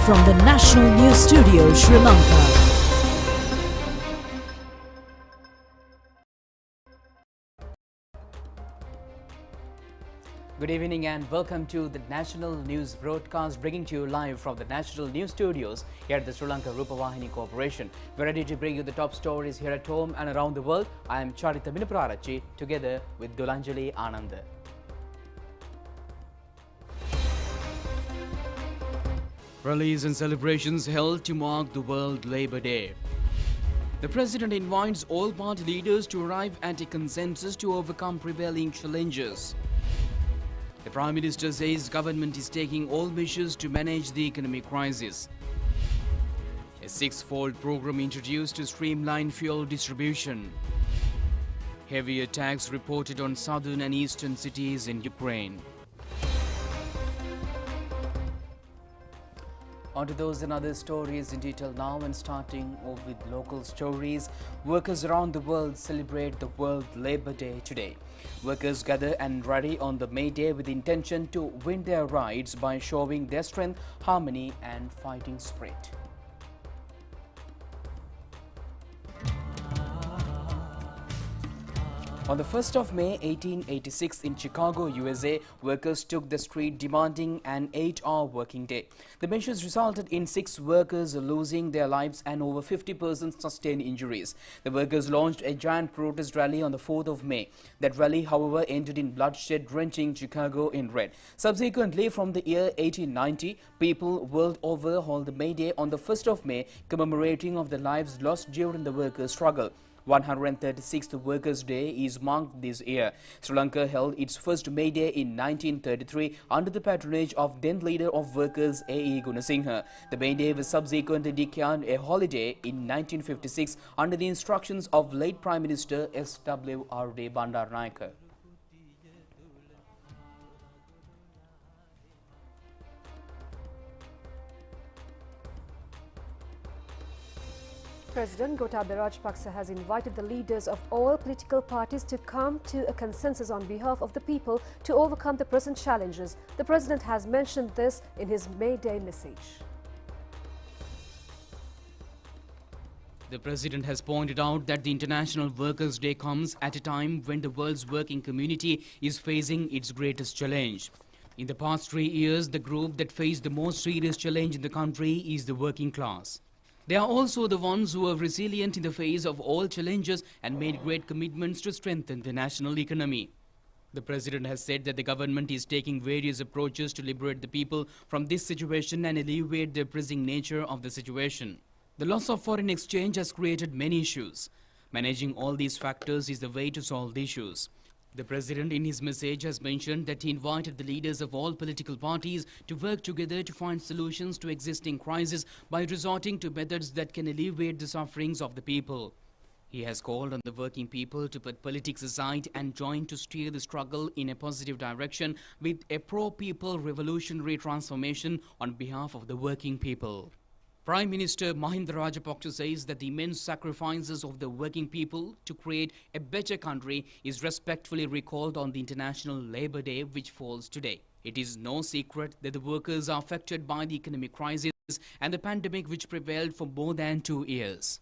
from the National News Studio, Sri Lanka. Good evening and welcome to the National News broadcast, bringing to you live from the National News Studios here at the Sri Lanka Rupavahini Corporation. We're ready to bring you the top stories here at home and around the world. I am Charita Minaprarachi, together with Dulanjali Ananda. Rallies and celebrations held to mark the World Labour Day. The President invites all party leaders to arrive at a consensus to overcome prevailing challenges. The Prime Minister says government is taking all measures to manage the economic crisis. A six-fold program introduced to streamline fuel distribution. Heavy attacks reported on southern and eastern cities in Ukraine. On to those and other stories in detail now, and starting off with local stories. Workers around the world celebrate the World Labour Day today. Workers gather and rally on the May Day with the intention to win their rights by showing their strength, harmony and fighting spirit. On the 1st of May 1886 in Chicago, USA, workers took the street demanding an 8-hour working day. The measures resulted in 6 workers losing their lives and over 50 persons sustained injuries. The workers launched a giant protest rally on the 4th of May. That rally, however, ended in bloodshed, drenching Chicago in red. Subsequently, from the year 1890, people world over hold the May Day on the 1st of May, commemorating of the lives lost during the workers' struggle. 136th Workers' Day is marked this year. Sri Lanka held its first May Day in 1933 under the patronage of then leader of workers A.E. Gunasinghe. The May Day was subsequently declared a holiday in 1956 under the instructions of late Prime Minister S.W.R.D. Bandaranaike. President Gotabaya Rajapaksa has invited the leaders of all political parties to come to a consensus on behalf of the people to overcome the present challenges. The President has mentioned this in his May Day message. The President has pointed out that the International Workers' Day comes at a time when the world's working community is facing its greatest challenge. In the past 3 years, the group that faced the most serious challenge in the country is the working class. They are also the ones who are resilient in the face of all challenges and made great commitments to strengthen the national economy. The President has said that the government is taking various approaches to liberate the people from this situation and alleviate the pressing nature of the situation. The loss of foreign exchange has created many issues. Managing all these factors is the way to solve the issues. The President in his message has mentioned that he invited the leaders of all political parties to work together to find solutions to existing crises by resorting to methods that can alleviate the sufferings of the people. He has called on the working people to put politics aside and join to steer the struggle in a positive direction with a pro-people revolutionary transformation on behalf of the working people. Prime Minister Mahinda Rajapaksa says that the immense sacrifices of the working people to create a better country is respectfully recalled on the International Labour Day, which falls today. It is no secret that the workers are affected by the economic crisis and the pandemic which prevailed for more than 2 years.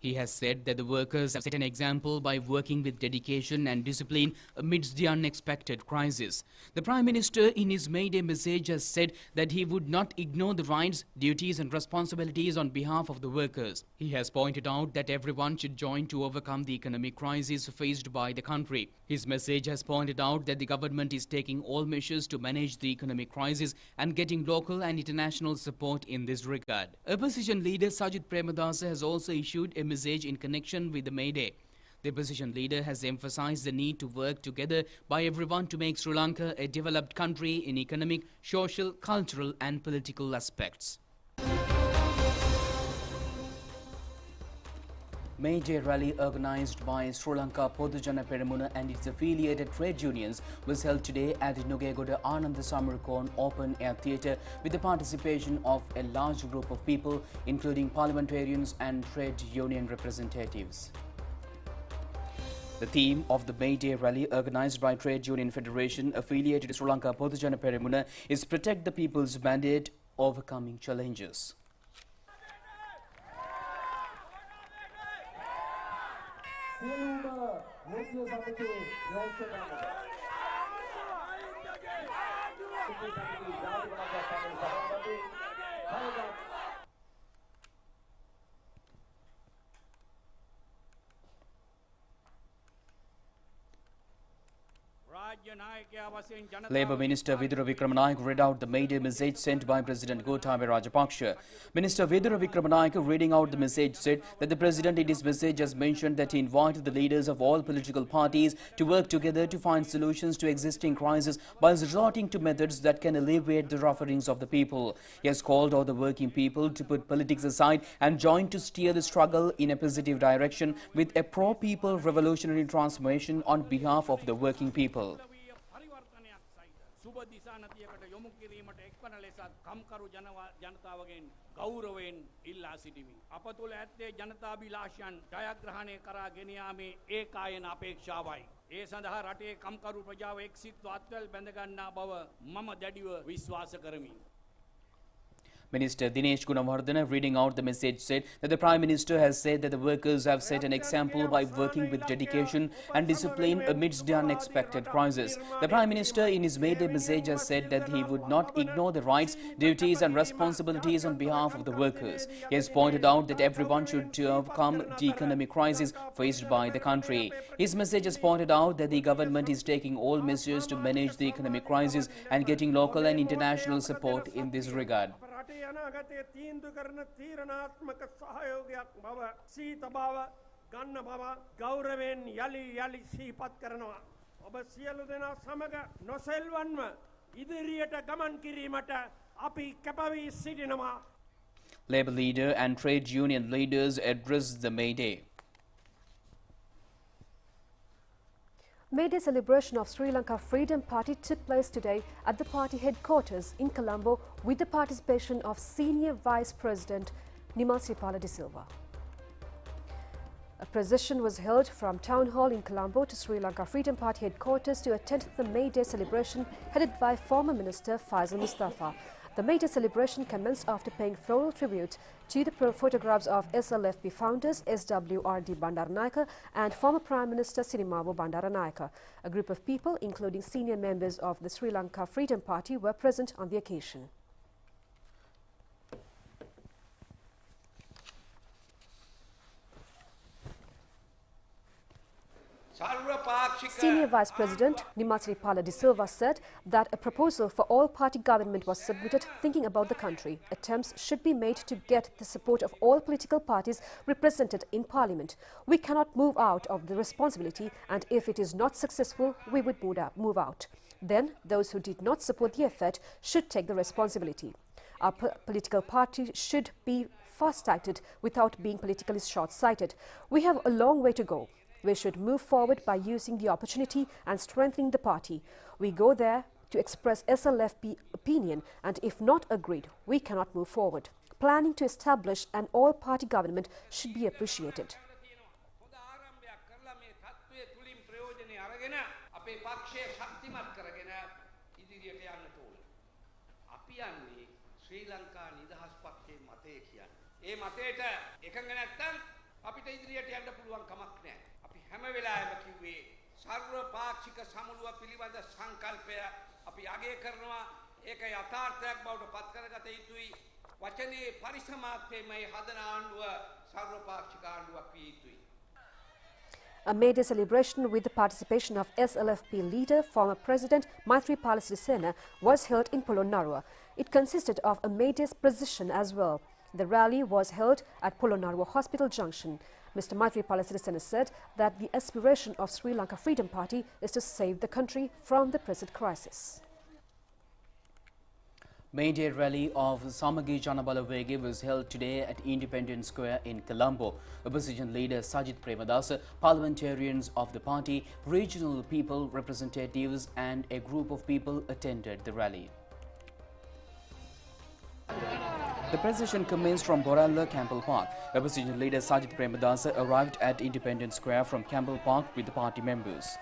He has said that the workers have set an example by working with dedication and discipline amidst the unexpected crisis. The Prime Minister in his May Day message has said that he would not ignore the rights, duties and responsibilities on behalf of the workers. He has pointed out that everyone should join to overcome the economic crisis faced by the country. His message has pointed out that the government is taking all measures to manage the economic crisis and getting local and international support in this regard. Opposition leader Sajith Premadasa has also issued a message in connection with the May Day. The opposition leader has emphasized the need to work together by everyone to make Sri Lanka a developed country in economic, social, cultural and political aspects. May Day rally organised by Sri Lanka Podujana Peramuna and its affiliated trade unions was held today at Nugegoda Ananda Samarkon Open Air Theatre with the participation of a large group of people including parliamentarians and trade union representatives. The theme of the May Day rally organised by Trade Union Federation affiliated to Sri Lanka Podujana Peramuna is Protect the People's Mandate overcoming challenges. Labour Minister Vidura Wickramanayake read out the May Day message sent by President Gotabaya Rajapaksa. Minister Vidura Wickramanayake reading out the message said that the President in his message has mentioned that he invited the leaders of all political parties to work together to find solutions to existing crises by resorting to methods that can alleviate the sufferings of the people. He has called on the working people to put politics aside and join to steer the struggle in a positive direction with a pro-people revolutionary transformation on behalf of the working people. සුබ දිසානතියකට යොමු කිරීමට එක්වන ලෙසත් කම්කරු ජනතාවගෙන් ගෞරවයෙන් ඉල්ලා සිටිමි. අප තුළ ඇත්තේ ජනතාභිලාෂයන් ජයග්‍රහණය කරා ගෙන යාමේ ඒකායන අපේක්ෂාවයි. ඒ සඳහා රටේ කම්කරු ප්‍රජාව එක්සිත්ව අත්වැල් බැඳ ගන්නා බව මම දැඩිව විශ්වාස කරමි. Minister Dinesh Gunawardena reading out the message said that the Prime Minister has said that the workers have set an example by working with dedication and discipline amidst the unexpected crisis. The Prime Minister in his May Day message has said that he would not ignore the rights, duties and responsibilities on behalf of the workers. He has pointed out that everyone should overcome the economic crisis faced by the country. His message has pointed out that the government is taking all measures to manage the economic crisis and getting local and international support in this regard. අනාගතයේ තීන්දුව කරන තීරණාත්මක සහයෝගයක් බව සීත බව ගන්න බව ගෞරවයෙන් යලි යලි සිහිපත් කරනවා. ඔබ සියලු දෙනා සමග නොසෙල්වන්ව ඉදිරියට ගමන් කිරීමට අපි කැපවී සිටිනවා. Labour leader and trade union leaders addressed the May Day. May Day celebration of Sri Lanka Freedom Party took place today at the party headquarters in Colombo with the participation of Senior Vice President Nimalsripala de Silva. A procession was held from Town Hall in Colombo to Sri Lanka Freedom Party headquarters to attend the May Day celebration headed by former Minister Faisal Mustafa. The May Day celebration commenced after paying floral tribute to the photographs of SLFP founders SWRD Bandaranayake and former Prime Minister Sirimavo Bandaranayake. A group of people, including senior members of the Sri Lanka Freedom Party, were present on the occasion. Senior Vice President Nimalsripala de Silva said that a proposal for all-party government was submitted thinking about the country. Attempts should be made to get the support of all political parties represented in Parliament. We cannot move out of the responsibility, and if it is not successful, we would move out. Then, those who did not support the effort should take the responsibility. Our political party should be far-sighted without being politically short-sighted. We have a long way to go. We should move forward by using the opportunity and strengthening the party. We go there to express SLFP opinion, and if not agreed, we cannot move forward. Planning to establish an all-party government should be appreciated. අපිට ඉදිරියට යන්න පුළුවන් කමක් නැහැ. අපි හැම වෙලාවෙම කිව්වේ සර්ව පාක්ෂික සමුළුව පිළිබඳ සංකල්පය අපි අගය කරනවා. ඒක යථාර්ථයක් බවට පත් කරගත යුතුයි. වචනේ පරිසමාප්තයමයි හදන ආණ්ඩුව සර්ව පාක්ෂික ආණ්ඩුවක් විය යුතුයි. A May Day celebration with the participation of SLFP leader, former President Maithripala Sirisena, was held in Polonnaruwa. It consisted of a May Day procession as well. The rally was held at Polonnaruwa Hospital Junction. Mr. Maithripala Sirisena said that the aspiration of Sri Lanka Freedom Party is to save the country from the present crisis. May Day rally of Samagi Janabalawege was held today at Independence Square in Colombo. Opposition leader Sajith Premadasa, parliamentarians of the party, regional people representatives and a group of people attended the rally. The procession commenced from Boralla Campbell Park. Opposition leader Sajith Premadasa arrived at Independence Square from Campbell Park with the party members.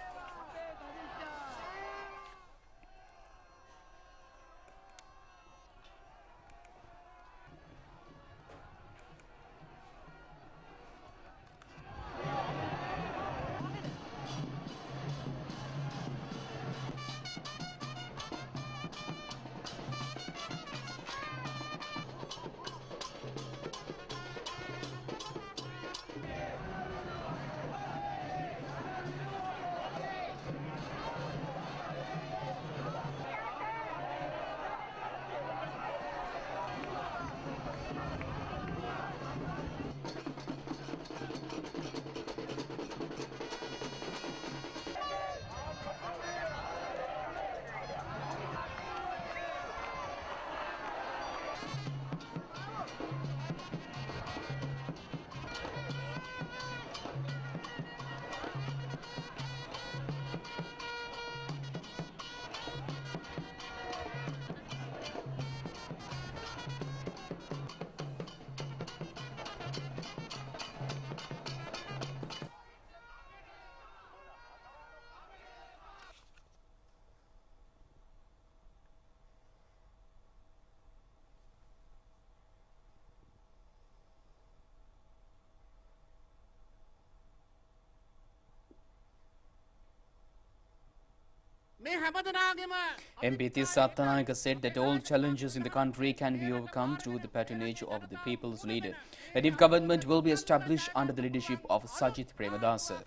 MP Sattanayake said that all challenges in the country can be overcome through the patronage of the people's leader. A new government will be established under the leadership of Sajith Premadasa.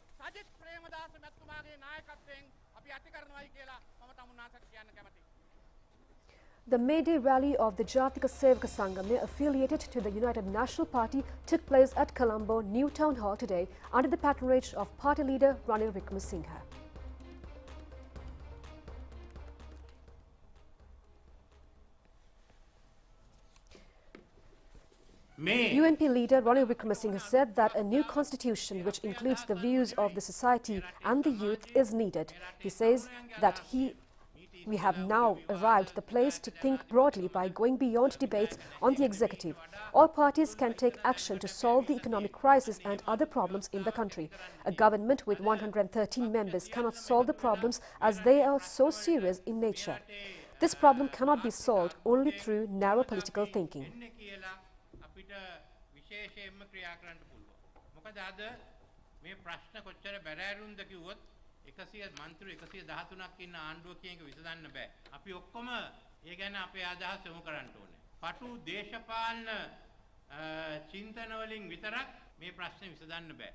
The May Day rally of the Jatika Sevaka Sangam, affiliated to the United National Party, took place at Colombo New Town Hall today under the patronage of party leader Ranil Wickremesinghe. UNP leader Ranil Wickremesinghe said that a new constitution which includes the views of the society and the youth is needed. He says that we have now arrived at the place to think broadly by going beyond debates on the executive. All parties can take action to solve the economic crisis and other problems in the country. A government with 113 members cannot solve the problems as they are so serious in nature. This problem cannot be solved only through narrow political thinking. එකසිය මන්ත්‍ර 113ක් ඉන්න ආණ්ඩුව කියන එක විසඳන්න බෑ. අපි ඔක්කොම ඒ ගැන අපේ අදහස් යොමු කරන්න ඕනේ. පටු දේශපාලන චින්තන වලින් විතරක් මේ ප්‍රශ්නේ විසඳන්න බෑ.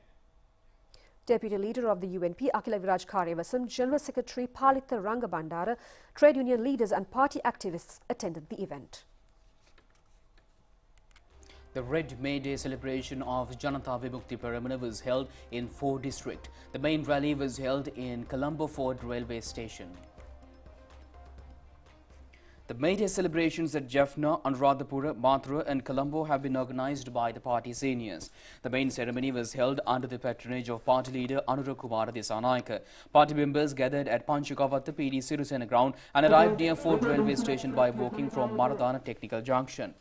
Deputy Leader of the UNP, Akila Viraj Karyavasam, General Secretary Palitha Rangabandara, trade union leaders and party activists attended the event. The Red May Day celebration of Janata Vimukti Peramana was held in 4 districts. The main rally was held in Colombo Fort Railway Station. The May Day celebrations at Jaffna, Anuradhapura, Mathura and Colombo have been organized by the party seniors. The main ceremony was held under the patronage of party leader Anurakumara Disanayake. Party members gathered at Panchagavatta PD Sirusena ground and arrived near Fort Railway Station by walking from Maradana Technical Junction.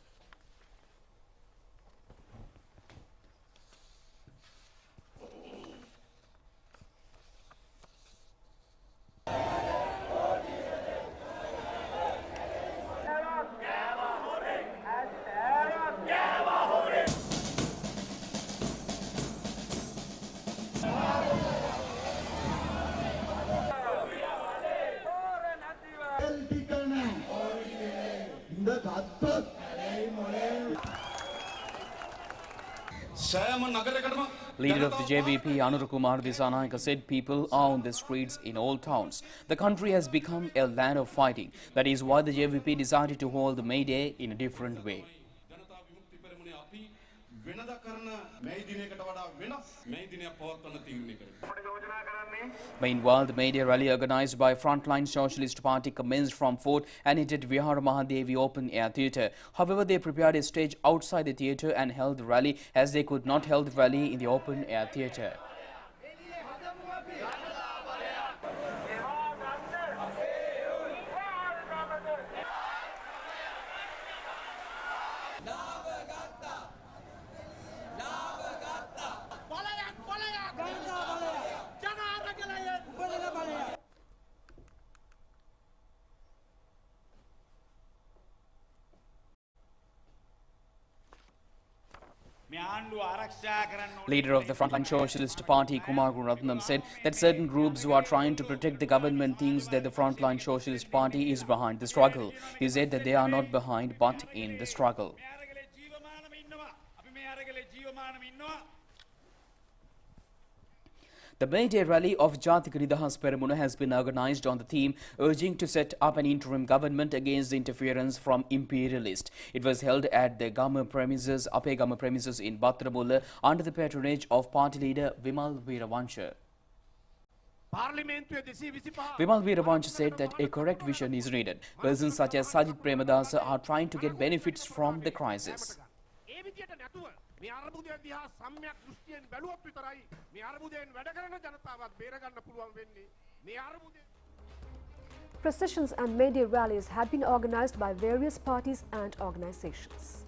Leader of the JVP, Anurakumar Disanayake, said people are on the streets in all towns. The country has become a land of fighting. That is why the JVP decided to hold the May Day in a different way. Meanwhile, the May Day rally organized by Frontline Socialist Party commenced from Fort and hit at Vihara Mahadevi Open Air Theatre. However, they prepared a stage outside the theatre and held the rally as they could not hold the rally in the open air theatre. Leader of the Frontline Socialist Party, Kumar Gunaratnam, said that certain groups who are trying to protect the government thinks that the Frontline Socialist Party is behind the struggle. He said that they are not behind but in the struggle. The May Day rally of Jatika Nidahas Peramuna has been organized on the theme urging to set up an interim government against the interference from imperialists. It was held at the Gama premises, Ape Gama premises in Batramulla under the patronage of party leader Vimal Veeravancha. Vimal Veeravancha said that a correct vision is needed. Persons such as Sajith Premadasa are trying to get benefits from the crisis. Processions and May Day rallies have been organized by various parties and organizations.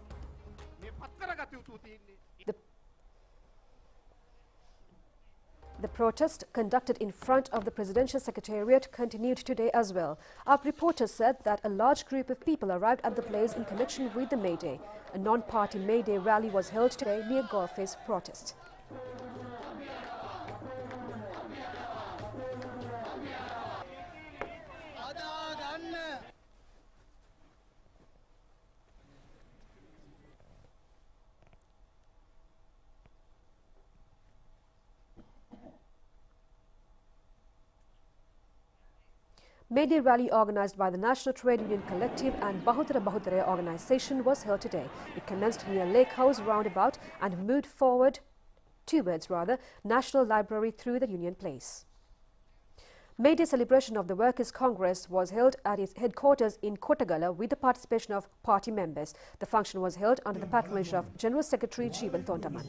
The protest conducted in front of the Presidential Secretariat continued today as well. Our reporter said that a large group of people arrived at the place in connection with the May Day. A non-party May Day rally was held today near Golfe's protest. May Day rally organised by the National Trade Union Collective and Bahudara Bahudara organisation was held today. It commenced near Lake House roundabout and moved towards National Library through the Union Place. May Day celebration of the Workers' Congress was held at its headquarters in Kottagala with the participation of party members. The function was held under the patronage of General Secretary Jeevan Tondaman.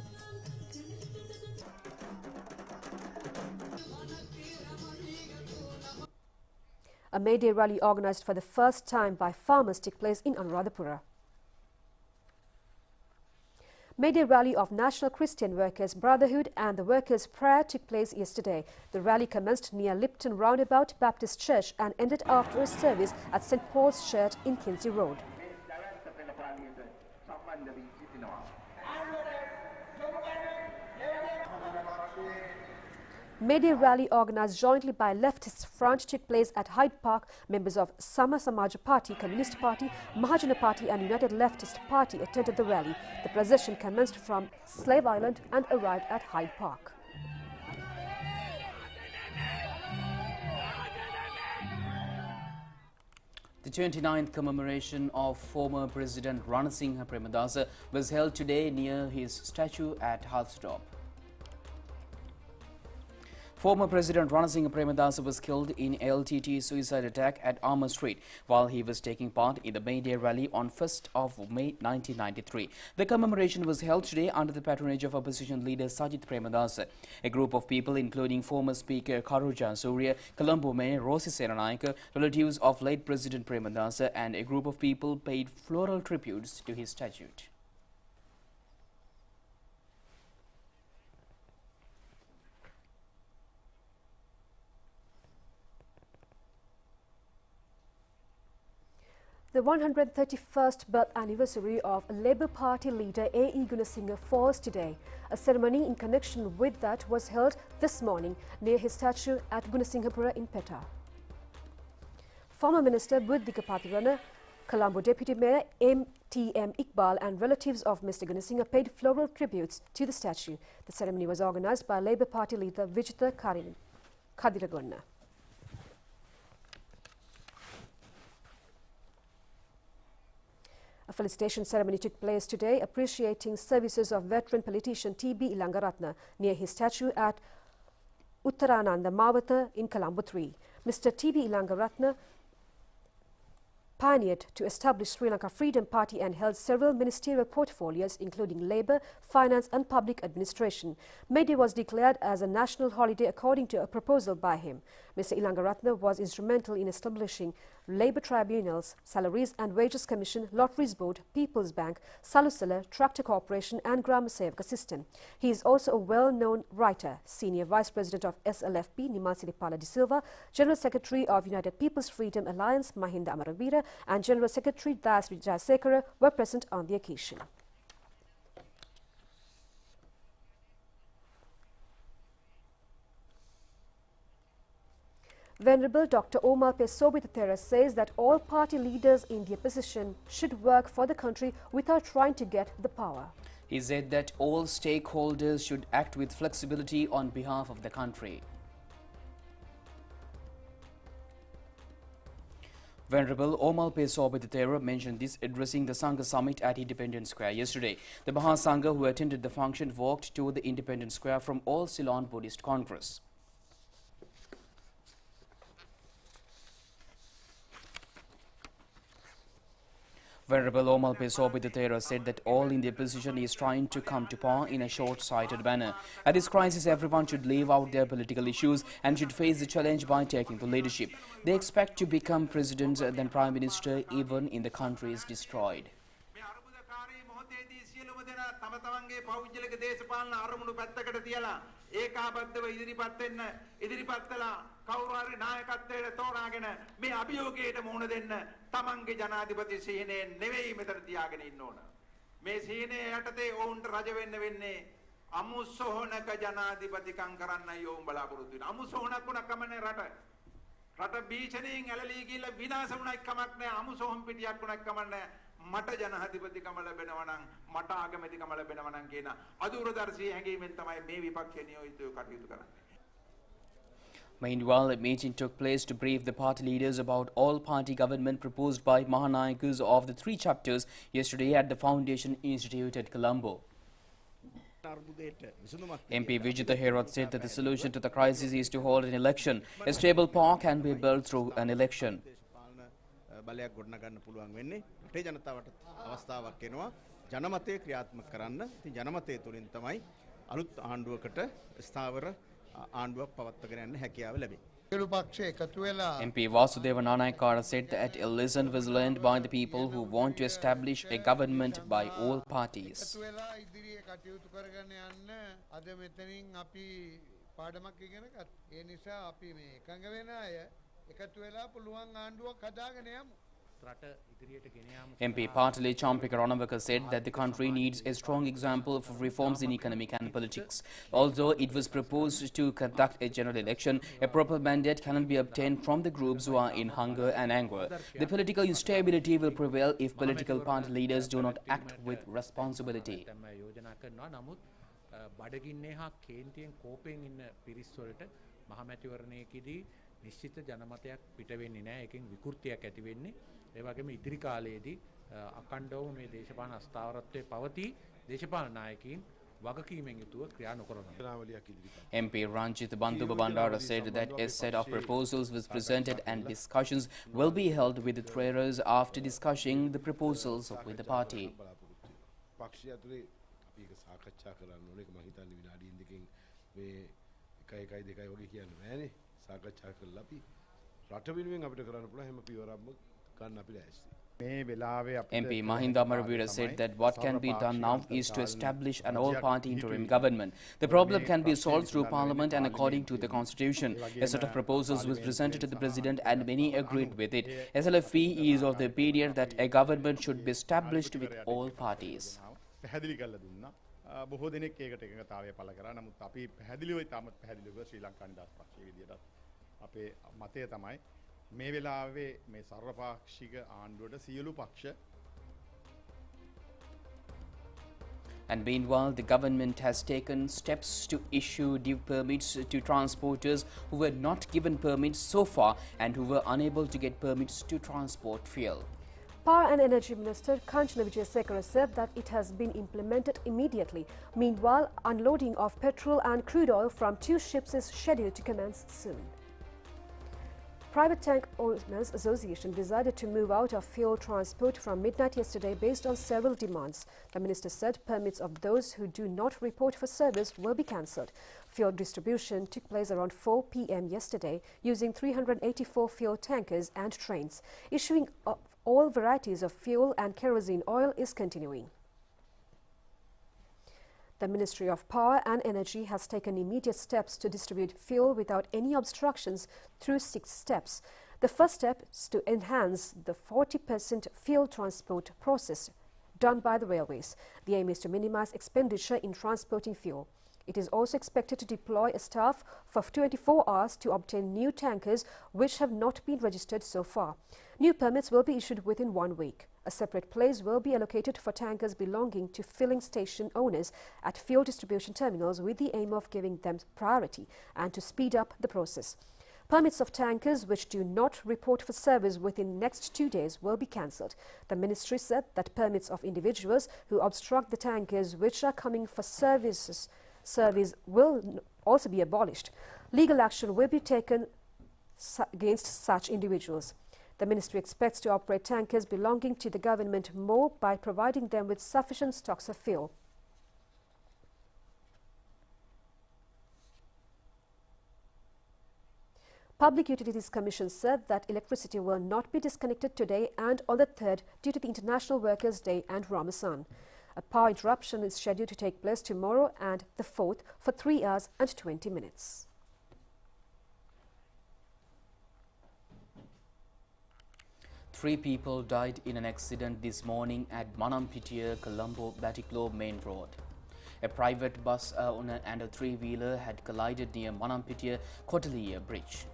A May Day rally organised for the first time by farmers took place in Anuradhapura. May Day rally of National Christian Workers Brotherhood and the Workers' Prayer took place yesterday. The rally commenced near Lipton Roundabout Baptist Church and ended after a service at St. Paul's Church in Kinsey Road. May Day rally organised jointly by Leftist Front took place at Hyde Park. Members of Sama Samaj Party, Communist Party, Mahajana Party and United Leftist Party attended the rally. The procession commenced from Slave Island and arrived at Hyde Park. The 29th commemoration of former President Ranasinghe Premadasa was held today near his statue at Hearthstop. Former President Ranasinghe Premadasa was killed in a LTT suicide attack at Armour Street while he was taking part in the May Day rally on 1st of May 1993. The commemoration was held today under the patronage of opposition leader Sajith Premadasa. A group of people including former Speaker Karuja Surya, Colombo Mayor Rosi Seranayake, relatives of late President Premadasa and a group of people paid floral tributes to his statue. The 131st birth anniversary of Labour Party leader A.E. Gunasinghe falls today. A ceremony in connection with that was held this morning near his statue at Gunasinghapura in Petta. Former Minister Buddhika Pathirana, Colombo Deputy Mayor M.T.M. Iqbal and relatives of Mr. Gunasinghe paid floral tributes to the statue. The ceremony was organised by Labour Party leader Vijitha Kadiragonna. A felicitation ceremony took place today appreciating services of veteran politician T.B. Ilangaratne near his statue at Uttarananda Mawatha in Colombo 3. Mr. T.B. Ilangaratne pioneered to establish Sri Lanka Freedom Party and held several ministerial portfolios including labour, finance and public administration. May Day was declared as a national holiday according to a proposal by him. Mr. Ilangaratne was instrumental in establishing labour tribunals, salaries and wages commission, lotteries board, People's Bank, Salusala, Tractor Corporation and Grama Sevaka system. He is also a well-known writer, Senior Vice President of SLFP Nimasilipala De Silva, General Secretary of United People's Freedom Alliance Mahinda Amaravira and General Secretary Das Vijayasekara were present on the occasion. Venerable Dr. Omar Pesobithatera says that all party leaders in the opposition should work for the country without trying to get the power. He said that all stakeholders should act with flexibility on behalf of the country. Venerable Omar Pesobithatera mentioned this addressing the Sangha summit at Independence Square yesterday. The Mahasangha who attended the function walked to the Independence Square from All Ceylon Buddhist Congress. Venerable Omar Pesobithatera said that all in the opposition is trying to come to power in a short-sighted manner. At this crisis, everyone should leave out their political issues and should face the challenge by taking the leadership. They expect to become president then prime minister even in the country is destroyed. ඒකාබද්ධව ඉදිරිපත් වෙන්න ඉදිරිපත් කළා කවුරු හරි නායකත්වයට තෝරාගෙන මේ අභියෝගයට මුහුණ දෙන්න තමන්ගේ ජනාධිපති සීනේ නෙවෙයි මෙතන තියාගෙන ඉන්න ඕන මේ සීනේ යටතේ ඔවුන්ට රජ වෙන්න වෙන්නේ අමුසොහනක ජනාධිපතිකම් කරන්නයි ඔවුන් බලාපොරොත්තු වෙන්නේ අමුසොහනක් වුණා කමන්නේ රට බීචණියෙන් ඇලලී ගිහලා විනාශ වුණා කමක් නැහැ අමුසොහන් පිටියක් වුණා කමන්නේ මට ජනාධිපතිකම ලැබෙනවා නම් මට ආගමැතිකම ලැබෙනවා නම් කියන අදූරදර්ශී හැඟීමෙන් තමයි මේ විපක්ෂය නියෝජිතව කටයුතු කරන්නේ. Meanwhile, a meeting took place to brief the party leaders about all-party government proposed by Mahanayakas of the three chapters yesterday at the Foundation Institute at Colombo. MP Vijitha Herath said that the solution to the crisis is to hold an election. A stable power can be built through an election. බලයක් ගොඩනගන්න පුළුවන් වෙන්නේ රටේ ජනතාවට අවස්ථාවක් එනවා ජනමතය ක්‍රියාත්මක කරන්න. ඉතින් ජනමතය තුලින් තමයි අලුත් ආණ්ඩුවකට ස්ථාවර ආණ්ඩුවක් පවත්වාගෙන යන්න හැකියාව ලැබෙන්නේ. MP Vasudeva Nanayakara said that a lesson was learned by the people who want to establish a government by all parties. MP Partali Champika Ranavaka said that the country needs a strong example of reforms in economic and politics. Although it was proposed to conduct a general election, a proper mandate cannot be obtained from the groups who are in hunger and anger. The political instability will prevail if political party leaders do not act with responsibility. නිශ්චිත ජනමතයක් පිට වෙන්නේ නැහැ. ඒකෙන් විකෘතියක් ඇති වෙන්නේ. ඒ වගේම ඉදිරි කාලයේදී අඛණ්ඩව මේ දේශපාලන අස්ථාවරත්වයේ පවතී. දේශපාලන නායකයින් වගකීමෙන් යුතුව ක්‍රියා නොකරනවා. MP Ranjit Bandhu Bandara said that a set of proposals was presented and discussions will be held with the traders after discussing the proposals with the party. සාකච්ඡා කරලා අපි රට වෙනුවෙන් අපිට කරන්න පුළුවන් හැම පියවරක්ම ගන්න අපි ලෑස්ති. MP Mahinda Amaravira said that what can be done now is to establish an all-party interim government. The problem can be solved through Parliament and according to the Constitution. A set of proposals was presented to the President and many agreed with it. SLFE is of the opinion that a government should be established with all parties. බොහෝ දෙනෙක් ඒකට එකඟතාවය පළ කරා. නමුත් අපි පැහැදිලිව ඉතාමත් පැහැදිලිව ශ්‍රී ලංකා නිදහස් පක්ෂයේ විදියට අපේ මතය තමයි මේ වෙලාවේ මේ සර්වපාක්ෂික ආණ්ඩුවට සියලු පක්ෂ. And meanwhile, the government has taken steps to issue due permits to transporters who were not given permits so far and who were unable to get permits to transport fuel. Power and Energy Minister Kanchana Vijayasekara said that it has been implemented immediately. Meanwhile, unloading of petrol and crude oil from 2 ships is scheduled to commence soon. Private Tank Owners Association decided to move out of fuel transport from midnight yesterday based on several demands. The minister said permits of those who do not report for service will be cancelled. Fuel distribution took place around 4 p.m. yesterday using 384 fuel tankers and trains. Issuing of all varieties of fuel and kerosene oil is continuing. The Ministry of Power and Energy has taken immediate steps to distribute fuel without any obstructions through 6 steps. The first step is to enhance the 40% fuel transport process done by the railways. The aim is to minimize expenditure in transporting fuel. It is also expected to deploy a staff for 24 hours to obtain new tankers which have not been registered so far. New permits will be issued within 1 week. A separate place will be allocated for tankers belonging to filling station owners at fuel distribution terminals with the aim of giving them priority and to speed up the process. Permits of tankers which do not report for service within next 2 days will be cancelled. The ministry said that permits of individuals who obstruct the tankers which are coming for service will also be abolished. Legal action will be taken against such individuals. The ministry expects to operate tankers belonging to the government more by providing them with sufficient stocks of fuel. Public Utilities Commission said that electricity will not be disconnected today and on the 3rd due to the International Workers' Day and Ramadan. A power interruption is scheduled to take place tomorrow and the 4th for 3 hours and 20 minutes. Three people died in an accident this morning at Manampitiya, Colombo, Batiklo main road. A private bus owner and a 3-wheeler had collided near Manampitiya Kotaliya bridge.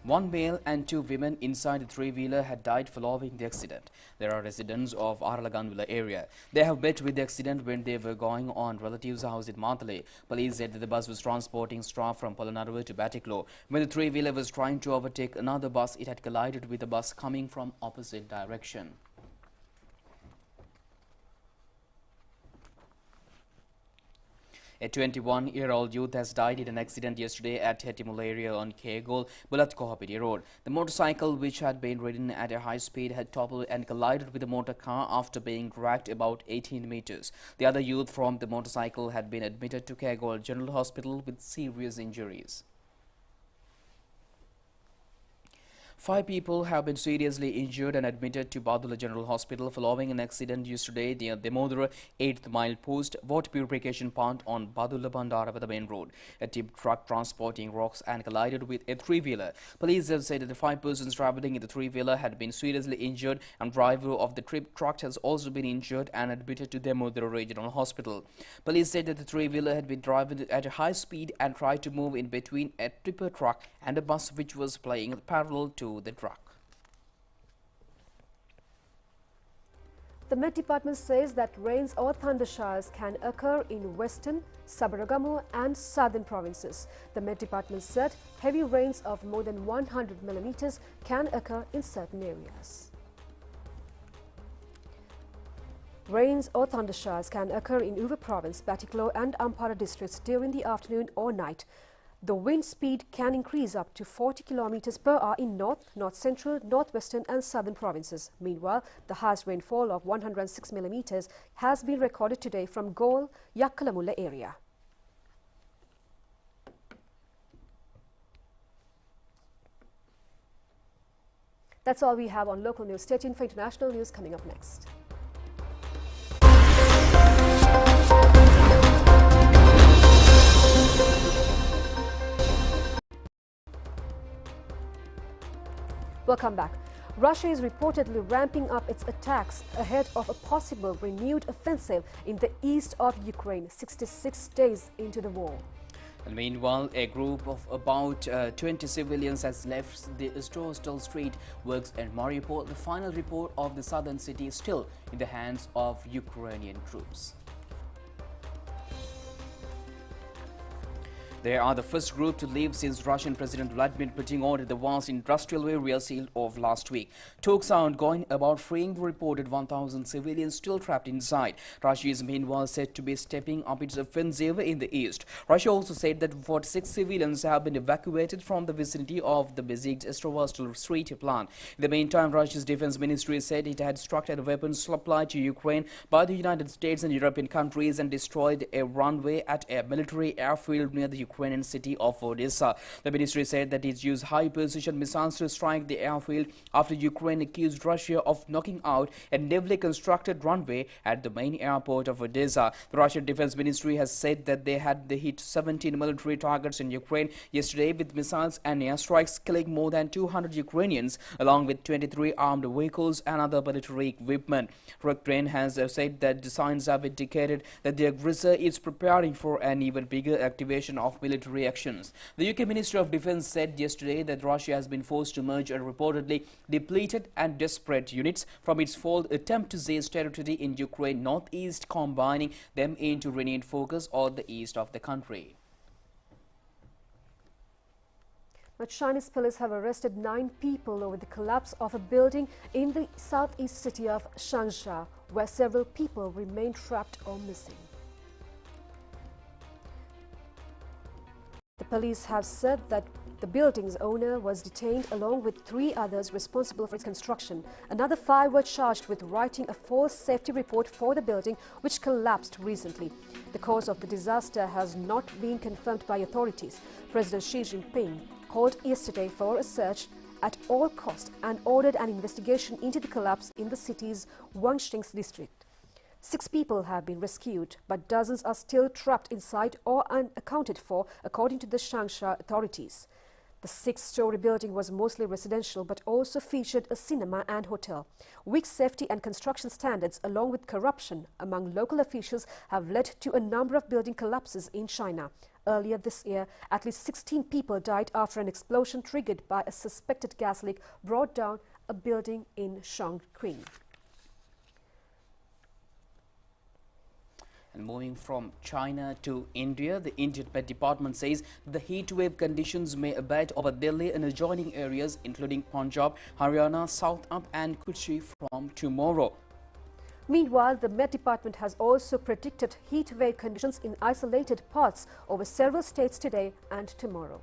One male and two women inside the three-wheeler had died following the accident. They are residents of Aralaganvilla area. They have met with the accident when they were going on relatives' house in Matale. Police said that the bus was transporting staff from Polonnaruwa to Batiklo. When the three-wheeler was trying to overtake another bus, it had collided with a bus coming from opposite direction. A 21-year-old youth has died in an accident yesterday at Hetimul area on Kegol, Bulatkohapiti Road. The motorcycle, which had been ridden at a high speed, had toppled and collided with a motor car after being dragged about 18 meters. The other youth from the motorcycle had been admitted to Kegol General Hospital with serious injuries. 5 people have been seriously injured and admitted to Badula General Hospital following an accident yesterday near Demodara 8th Mile Post Water Purification Plant on Badula Bandaravada main road. A tip truck transporting rocks and collided with a three-wheeler. Police have said that the 5 persons travelling in the three-wheeler had been seriously injured, and driver of the trip truck has also been injured and admitted to Demodara Regional Hospital. Police said that the three-wheeler had been driving at a high speed and tried to move in between a tipper truck and a bus which was playing parallel to the truck. The Met Department says that rains or thunder showers can occur in western, Sabaragamu and southern provinces. The Met Department said heavy rains of more than 100 millimeters can occur in certain areas. Rains or thunder showers can occur in Uva Province, Batiklo and Ampara districts during the afternoon or night. The wind speed can increase up to 40 km per hour in north, north central, northwestern and southern provinces. Meanwhile, the highest rainfall of 106 millimeters has been recorded today from Gol, Yakkalamulla area. That's all we have on local news. Stay tuned for international news coming up next. Welcome back. Russia is reportedly ramping up its attacks ahead of a possible renewed offensive in the east of Ukraine, 66 days into the war. And meanwhile, a group of about 20 civilians has left the Azovstal Street works in Mariupol. The final report of the southern city is still in the hands of Ukrainian troops. They are the first group to leave since Russian President Vladimir Putin ordered the vast industrial area sealed off last week. Talks are ongoing about freeing the reported 1,000 civilians still trapped inside. Russia is meanwhile said to be stepping up its offensive in the east. Russia also said that 46 civilians have been evacuated from the vicinity of the besieged Azovstal Street plant. In the meantime, Russia's defense ministry said it had struck at a weapons supplied to Ukraine by the United States and European countries and destroyed a runway at a military airfield near the Ukrainian city of Odessa. The ministry said that it used high-precision missiles to strike the airfield after Ukraine accused Russia of knocking out a newly constructed runway at the main airport of Odessa. The Russian Defense Ministry has said that they had hit 17 military targets in Ukraine yesterday with missiles and airstrikes, killing more than 200 Ukrainians, along with 23 armed vehicles and other military equipment. Ukraine has said that the signs have indicated that the aggressor is preparing for an even bigger activation of military actions. The UK Ministry of Defence said yesterday that Russia has been forced to merge a reportedly depleted and desperate units from its failed attempt to seize territory in Ukraine northeast, combining them into renewed focus on the east of the country. But Chinese police have arrested 9 people over the collapse of a building in the southeast city of Changsha, where several people remain trapped or missing. The police have said that the building's owner was detained along with 3 others responsible for its construction. Another 5 were charged with writing a false safety report for the building, which collapsed recently. The cause of the disaster has not been confirmed by authorities. President Xi Jinping called yesterday for a search at all costs and ordered an investigation into the collapse in the city's Wangxing district. 6 people have been rescued, but dozens are still trapped inside or unaccounted for, according to the Changsha authorities. The 6-story building was mostly residential but also featured a cinema and hotel. Weak safety and construction standards along with corruption among local officials have led to a number of building collapses in China. Earlier this year, at least 16 people died after an explosion triggered by a suspected gas leak brought down a building in Chongqing. And moving from China to India, the Indian Met Department says the heat wave conditions may abate over Delhi and adjoining areas including Punjab, Haryana, South Up and Kochi from tomorrow. Meanwhile, the Met Department has also predicted heat wave conditions in isolated parts over several states today and tomorrow.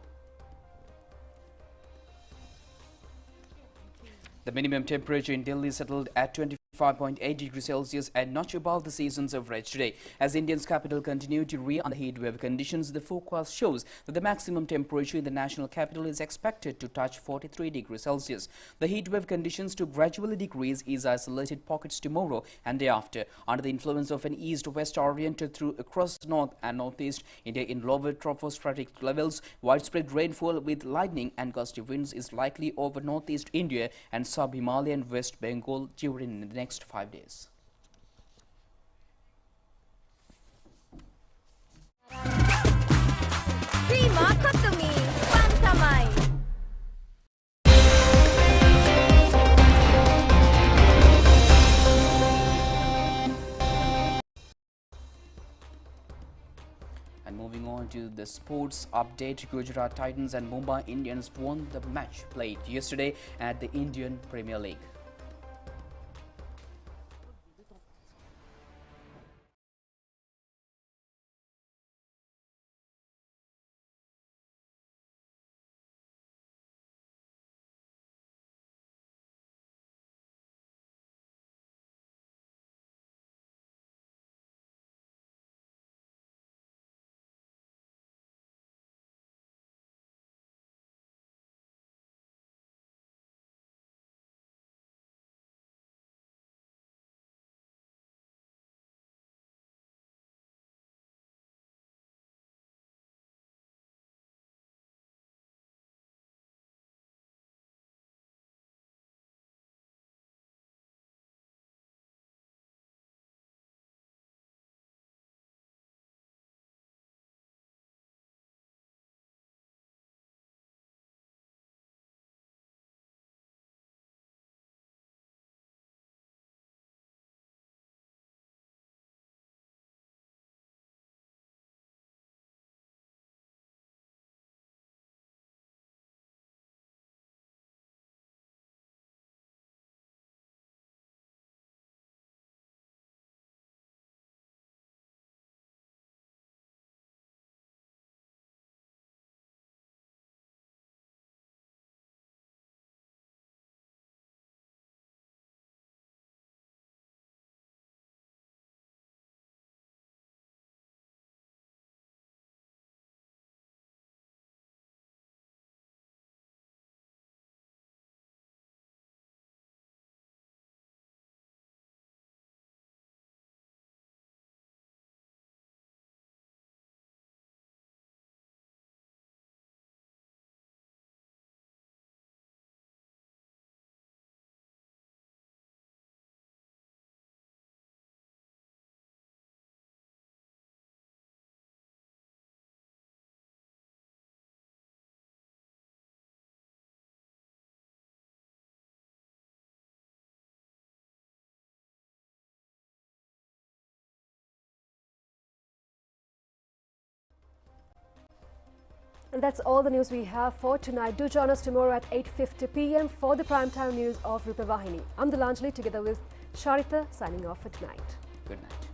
The minimum temperature in Delhi settled at 25.8 degrees Celsius and notch above the season's average today. As India's capital continued to re under heat wave conditions, the forecast shows that the maximum temperature in the national capital is expected to touch 43 degrees Celsius. The heat wave conditions to gradually decrease in isolated pockets tomorrow and day after. Under the influence of an east-west oriented through across north and northeast India in lower tropospheric levels, widespread rainfall with lightning and gusty winds is likely over northeast India and sub-Himalayan West Bengal during the next 5 days. Prima Kotumi, Pantamai. And moving on to the sports update, Gujarat Titans and Mumbai Indians won the match played yesterday at the Indian Premier League. And that's all the news we have for tonight. Do join us tomorrow at 8:50 p.m. for the primetime news of Rupavahini. I'm Delanjali together with Sharita signing off for tonight. Good night.